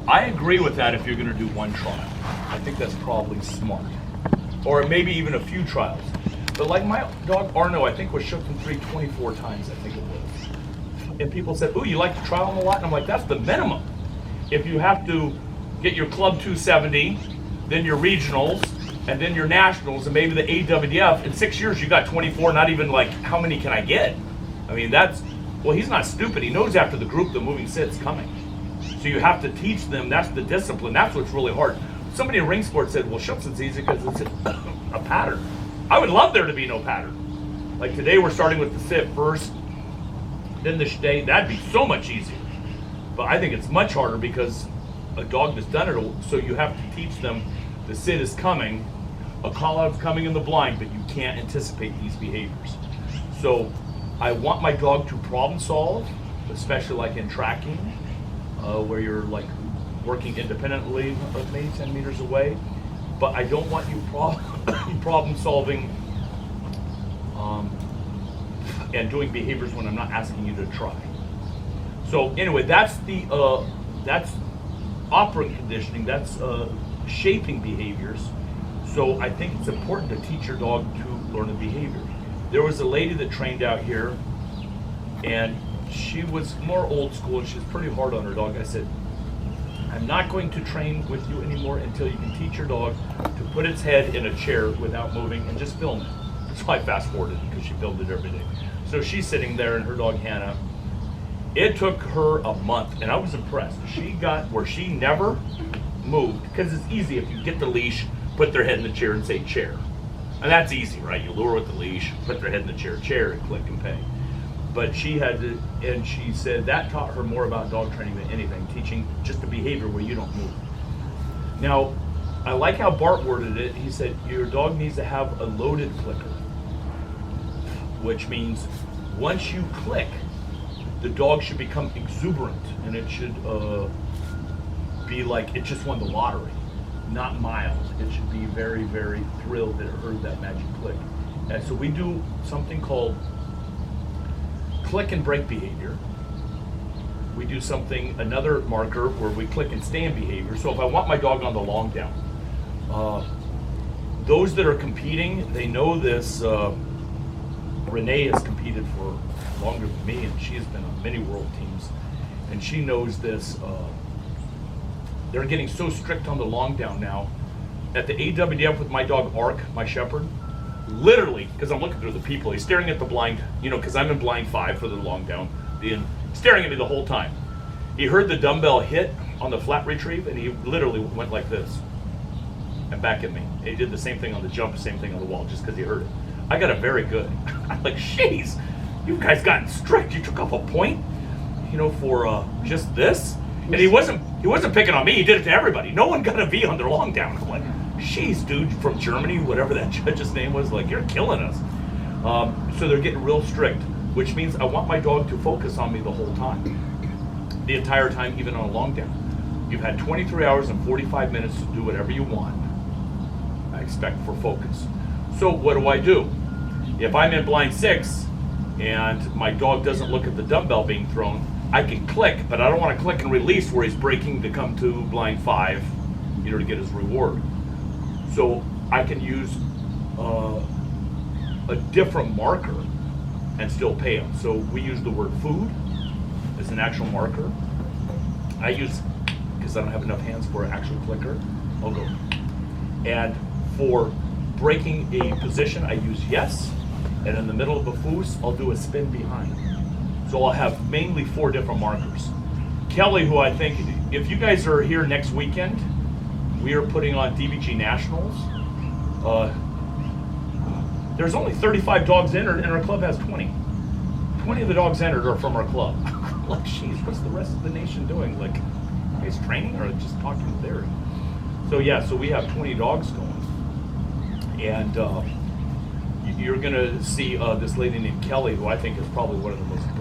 I agree with that if you're going to do one trial. I think that's probably smart. Or maybe even a few trials. But like my dog Arno, I think was shook and treated 24 times, I think it was. And people said, ooh, you like to trial them a lot? And I'm like, that's the minimum. If you have to get your Club 270, then your regionals, and then your nationals, and maybe the AWF, in 6 years you got 24, not even like, how many can I get? I mean, well, he's not stupid. He knows after the group the moving sit's coming. So you have to teach them, that's the discipline, that's what's really hard. Somebody in ring sport said, well, shucks, it's easy because it's a pattern. I would love there to be no pattern. Like today we're starting with the sit first, then the stay. That'd be so much easier. But I think it's much harder because a dog that's done it, so you have to teach them the sit is coming, a call out's coming in the blind, but you can't anticipate these behaviors. So I want my dog to problem solve, especially like in tracking, where you're like working independently of maybe 10 meters away. But I don't want you problem solving and doing behaviors when I'm not asking you to try. So anyway, that's operant conditioning, that's shaping behaviors. So I think it's important to teach your dog to learn a behavior. There was a lady that trained out here, and she was more old school, and she was pretty hard on her dog. I said, I'm not going to train with you anymore until you can teach your dog to put its head in a chair without moving and just film it. That's why I fast forwarded, because she filmed it every day. So she's sitting there, and her dog Hannah, it took her a month, and I was impressed. She got where she never moved, because it's easy if you get the leash, put their head in the chair and say chair. And that's easy, right? You lure with the leash, put their head in the chair, and click and pay. But she had to, and she said that taught her more about dog training than anything, teaching just a behavior where you don't move. Now, I like how Bart worded it. He said, your dog needs to have a loaded clicker, which means once you click, the dog should become exuberant, and it should be like it just won the lottery, not mild. It should be very, very thrilled that it heard that magic click. And so we do something called click and break behavior. We do another marker where we click and stand behavior. So if I want my dog on the long down, those that are competing, they know this. Renee has competed for longer than me, and she has been on many world teams, and she knows this. They're getting so strict on the long down now. At the AWF with my dog Ark, my shepherd, literally, because I'm looking through the people, he's staring at the blind, because I'm in blind 5 for the long down, staring at me the whole time. He heard the dumbbell hit on the flat retrieve, and he literally went like this and back at me. And he did the same thing on the jump, same thing on the wall, just because he heard it. I got it very good. I'm like, jeez, you guys gotten strict. You took off a point, for just this. And he wasn't picking on me. He did it to everybody. No one got a V on their long down. I'm like, jeez, dude, from Germany, whatever that judge's name was, like, you're killing us. So they're getting real strict, which means I want my dog to focus on me the whole time, the entire time, even on a long down. You've had 23 hours and 45 minutes to do whatever you want. I expect for focus. So what do? If I'm in blind 6 and my dog doesn't look at the dumbbell being thrown, I can click, but I don't want to click and release where he's breaking to come to blind 5, to get his reward. So I can use a different marker and still pay him. So we use the word food as an actual marker. I use, because I don't have enough hands for an actual clicker, I'll go. And for breaking a position, I use yes, and in the middle of the foos, I'll do a spin behind. So I'll have mainly 4 different markers. Kelly, who I think, if you guys are here next weekend, we are putting on DBG Nationals. There's only 35 dogs entered, and our club has 20. 20 of the dogs entered are from our club. Like, geez, what's the rest of the nation doing? Like, is training or just talking to theory? So yeah, so we have 20 dogs going. And you're going to see this lady named Kelly, who I think is probably one of the most brilliant